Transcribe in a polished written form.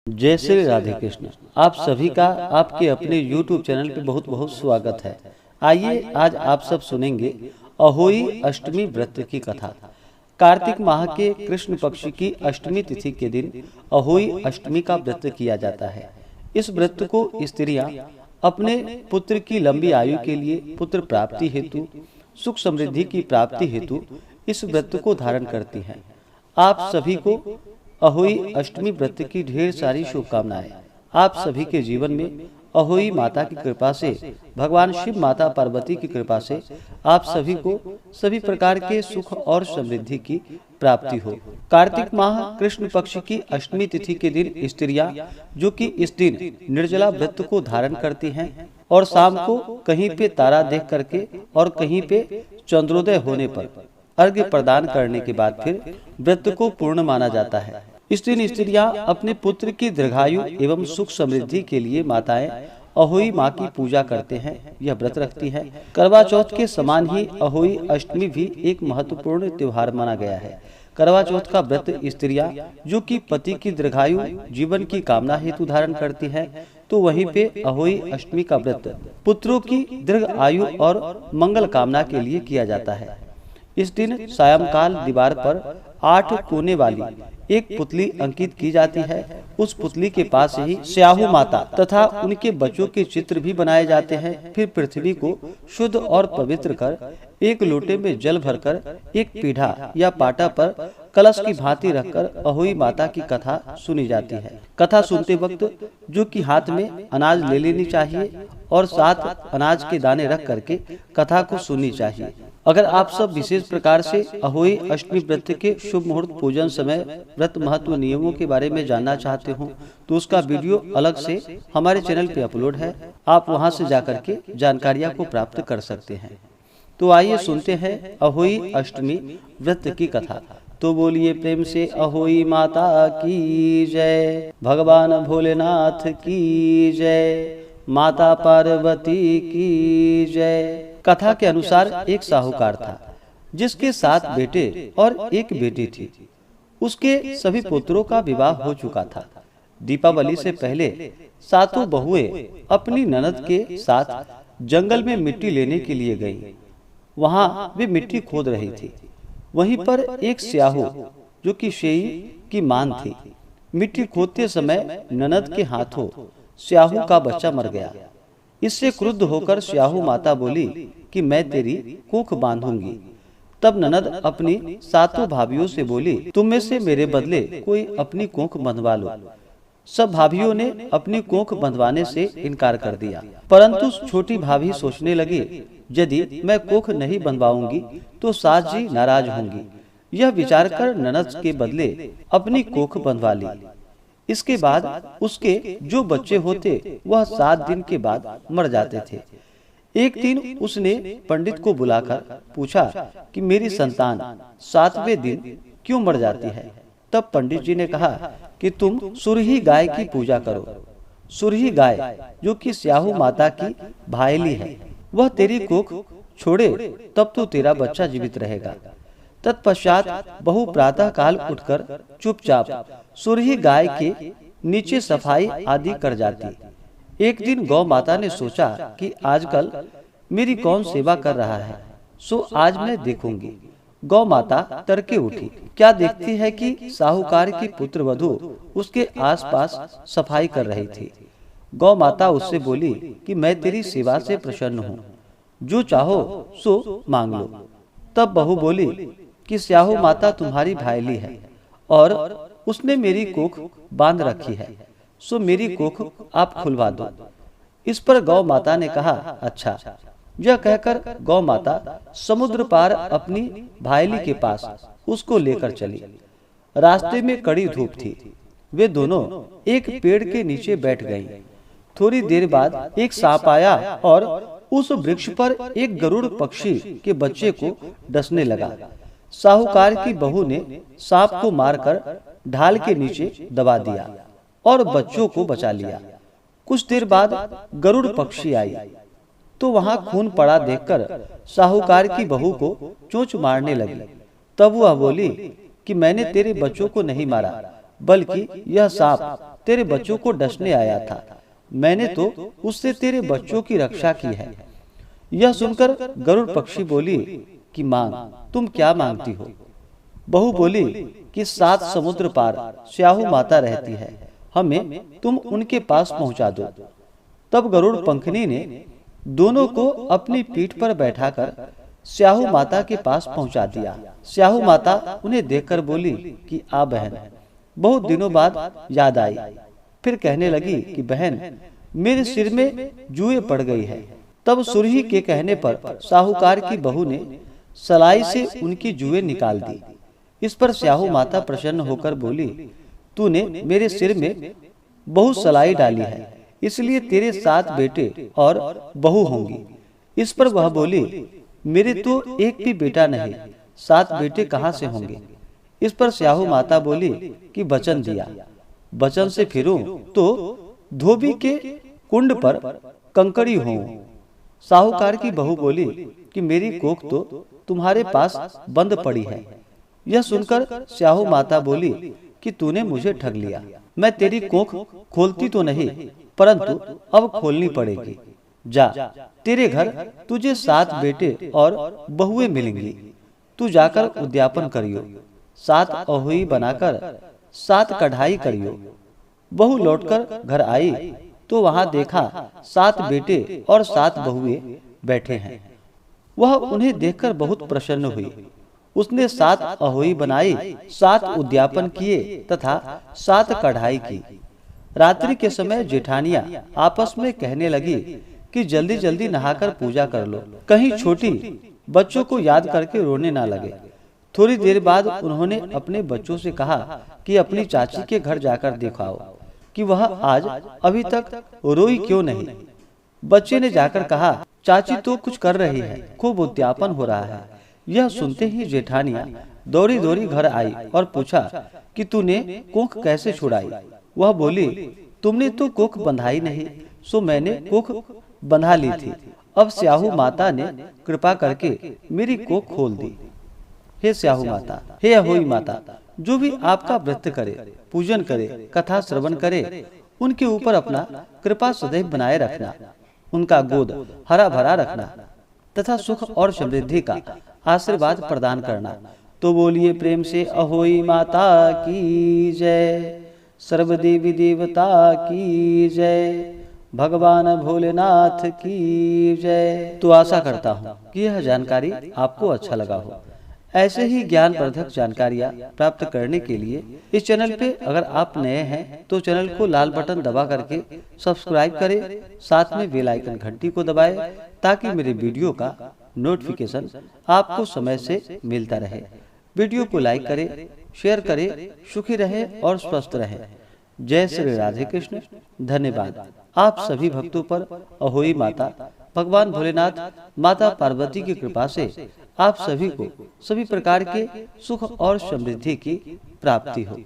जय श्री राधे कृष्ण। आप सभी का आपके अपने YouTube चैनल पे बहुत बहुत स्वागत है। आइए आज आप सब सुनेंगे अहोई अष्टमी व्रत की कथा। कार्तिक माह के कृष्ण पक्ष की अष्टमी तिथि के दिन अहोई अष्टमी का व्रत किया जाता है। इस व्रत को स्त्रियां अपने पुत्र की लंबी आयु के लिए, पुत्र प्राप्ति हेतु, सुख समृद्धि की प्राप्ति हेतु इस व्रत को धारण करती हैं। आप सभी को अहोई अष्टमी व्रत की ढेर सारी शुभकामनाएं। आप सभी के जीवन में अहोई माता की कृपा से, भगवान शिव माता पार्वती की कृपा से आप सभी को सभी प्रकार के सुख और समृद्धि की प्राप्ति हो। कार्तिक माह कृष्ण पक्ष की अष्टमी तिथि के दिन स्त्रियां, जो कि इस दिन निर्जला व्रत को धारण करती हैं और शाम को कहीं पे तारा देख करके और कहीं पे चंद्रोदय होने पर अर्घ्य प्रदान करने के बाद फिर व्रत को पूर्ण माना जाता है। इस दिन स्त्रियां अपने पुत्र की दीर्घायु एवं सुख समृद्धि के लिए माताएं अहोई माँ की पूजा करते हैं, यह व्रत रखती हैं। करवा चौथ के समान ही अहोई अष्टमी भी एक महत्वपूर्ण त्योहार माना गया है। करवा चौथ का व्रत स्त्रियां, जो कि पति की दीर्घायु जीवन की कामना हेतु धारण करती हैं, तो वहीं पे अहोई अष्टमी का व्रत पुत्रों की दीर्घ आयु और मंगल कामना के लिए किया जाता है। इस दिन सायंकाल दीवार पर 8 कोने वाली एक पुतली अंकित की जाती है। उस पुतली के पास ही स्याहू माता तथा उनके बच्चों के चित्र भी बनाए जाते हैं। फिर पृथ्वी को शुद्ध और पवित्र कर एक लोटे में जल भरकर एक पीढ़ा या पाटा पर कलश की भांति रखकर अहोई माता की कथा सुनी जाती है। कथा सुनते वक्त जो कि हाथ में अनाज ले लेनी चाहिए और साथ अनाज के दाने रख करके कथा को सुननी चाहिए। अगर आप सब विशेष प्रकार से अहोई अष्टमी व्रत के शुभ मुहूर्त पूजन समय व्रत महत्व नियमों के बारे में जानना चाहते हो तो उसका वीडियो अलग से हमारे चैनल पे अपलोड है। आप वहां से जाकर के जानकारियां को प्राप्त कर सकते हैं। तो आइए सुनते हैं अहोई अष्टमी व्रत की कथा। तो बोलिए प्रेम से अहोई माता की जय, भगवान भोलेनाथ की जय, माता पार्वती की जय। कथा के अनुसार एक साहूकार था जिसके 7 बेटे और एक बेटी थी। उसके सभी पुत्रों का विवाह हो चुका था। दीपावली से पहले 7 बहुएं अपनी ननद के साथ जंगल में मिट्टी लेने के लिए गईं। वहां वे मिट्टी खोद रही थी। वहीं पर एक स्याहू, जो कि शेई की मान थी, मिट्टी खोदते समय ननद के हाथों स्याहू का बच्चा मर गया। इससे क्रुद्ध होकर स्याहू माता बोली कि मैं तेरी कोख बांधूंगी। तब ननद अपनी 7 भाभियों से बोली, तुम में से मेरे बदले कोई अपनी कोख बंधवा लो। सब भाभियों ने अपनी कोख बंधवाने से इनकार कर दिया, परंतु छोटी भाभी सोचने लगी, यदि मैं कोख नहीं बंधवाऊंगी तो सास जी नाराज होंगी। यह विचार कर ननद के बदले अपनी कोख बंधवा ली। इसके बाद उसके जो बच्चे होते वह 7 दिन के बाद मर जाते थे। एक दिन उसने पंडित को बुलाकर पूछा कि मेरी संतान 7वें दिन क्यों मर जाती है। तब पंडित जी ने कहा कि तुम सुरही गाय की पूजा करो। सुरही गाय, जो कि स्याहू माता की भायली है, वह तेरी कोख छोड़े तब तो तेरा बच्चा जीवित रहेगा। तत्पश्चात बहु प्रातः काल उठकर चुपचाप सुरही गाय के नीचे सफाई आदि कर जाती। एक दिन गौ माता ने सोचा कि आजकल मेरी कौन सेवा कर रहा है, सो आज मैं देखूंगी। गौ माता तड़के उठी। क्या देखती है कि साहूकार की पुत्र वधू उसके आसपास सफाई कर रही थी। गौ माता उससे बोली कि मैं तेरी सेवा से प्रसन्न हूँ, जो चाहो सो मांग लो। तब बहू बोली कि स्याहू माता तुम्हारी भायली है और उसने मेरी कोख बांध रखी है, सो मेरी कोख आप खुलवा दो। इस पर गौ माता ने कहा, अच्छा। यह कहकर गौ माता समुद्र पार अपनी भायली के पास उसको लेकर चली। रास्ते में कड़ी धूप थी। वे दोनों एक पेड़ के नीचे बैठ गईं। थोड़ी देर बाद एक सांप आया और उस वृक्ष पर एक गरुड़ पक्षी के बच्चे को डसने लगा। साहूकार की बहू ने सांप को मारकर ढाल के नीचे दबा दिया और बच्चों को बचा लिया। कुछ देर बाद गरुड़ पक्षी आई तो वहां खून पड़ा देखकर साहूकार की बहू को चोंच मारने लगी। तब वह बोली कि मैंने तेरे बच्चों को नहीं मारा, बल्कि यह सांप तेरे बच्चों को डसने आया था। मैंने तो उससे तेरे बच्चों की रक्षा की है। यह सुनकर गरुड़ पक्षी बोली कि मांग, तुम क्या मांगती हो? बहू बोली कि 7 समुद्र पार स्याहू माता रहती है, हमें तुम उनके पास पहुंचा दो। तब गरुड़ पंखनी ने दोनों को अपनी पीठ पर बैठाकर स्याहू माता के पास पहुंचा दिया। स्याहू माता उन्हें देखकर बोली कि आ बहन, बहुत दिनों बाद याद आई। फिर कहने लगी कि बहन, मेरे सिर में जुएं पड़ गई है। तब सुरही के कहने पर साहूकार की बहू ने सलाई से उनकी जुएं निकाल दी। इस पर स्याहू माता प्रसन्न होकर बोली, तूने मेरे सिर में बहुत सलाई डाली है, इसलिए तेरे 7 बेटे और बहू होंगी। इस पर वह बोली, मेरे तो एक भी बेटा नहीं, 7 बेटे कहाँ से होंगे? इस पर स्याहू माता बोली कि वचन दिया, वचन से फिरूं तो धोबी के कुंड पर कंकड़ी हूँ। साहूकार की बहू बोली कि मेरी कोख तो तुम्हारे पास बंद पड़ी है। यह सुनकर स्याहू माता बोली कि तूने मुझे ठग लिया। मैं तेरी कोख खोलती तो नहीं, परंतु अब खोलनी पड़ेगी। जा, तेरे घर तुझे 7 बेटे और बहुएं मिलेंगी। तू जाकर उद्यापन करियो, 7 अहोई बनाकर 7 कढ़ाई करियो। बहू लौटकर घर आई तो वहां देखा 7 बेटे और 7 बहुएं बैठे हैं। वह उन्हें देखकर बहुत प्रसन्न हुई। उसने 7 अहोई बनाई, 7 उद्यापन किए तथा 7 कढ़ाई की। रात्रि के समय जेठानियां आपस में कहने लगी कि जल्दी जल्दी नहाकर पूजा कर लो, कहीं छोटी बच्चों को याद करके रोने ना लगे। थोड़ी देर बाद उन्होंने अपने बच्चों से कहा कि अपनी चाची के घर जाकर दिखाओ कि वह आज अभी तक रोई क्यों नहीं। बच्चे ने जाकर कहा, चाची तो कुछ कर रही है, खूब उद्यापन हो रहा है। यह सुनते ही जेठानियां दौड़ी दौड़ी घर आई और पूछा कि तूने कोख कैसे छुड़ाई? वह बोली, तुमने तो कोख बंधाई नहीं, सो मैंने कोख बंधा ली थी। अब स्याहू माता ने कृपा करके मेरी कोख खोल दी। हे स्याहू माता, हे अहोई माता, जो भी आपका व्रत करे, पूजन करे, कथा श्रवण करे, उनके ऊपर अपना कृपा सदैव बनाए रखना, उनका गोद हरा भरा रखना तथा सुख और समृद्धि का आशीर्वाद प्रदान करना। तो बोलिए प्रेम से अहोई माता की जय, सर्वदेवी देवता की जय, भगवान भोलेनाथ की जय। तो आशा करता हूँ कि यह जानकारी आपको अच्छा लगा हो। ऐसे ही ज्ञानवर्धक जानकारियाँ प्राप्त करने के लिए इस चैनल पे अगर आप नए हैं तो चैनल को लाल बटन दबा करके सब्सक्राइब करें, साथ में बेल आइकन घंटी को दबाएं ताकि मेरे वीडियो का नोटिफिकेशन आपको समय से मिलता रहे। वीडियो को लाइक करें, शेयर करें, सुखी रहे और स्वस्थ रहे। जय श्री राधे कृष्ण। धन्यवाद। आप सभी भक्तों पर अहोई माता, भगवान भोलेनाथ, माता पार्वती की कृपा से आप सभी को सभी प्रकार के सुख और समृद्धि की प्राप्ति हो।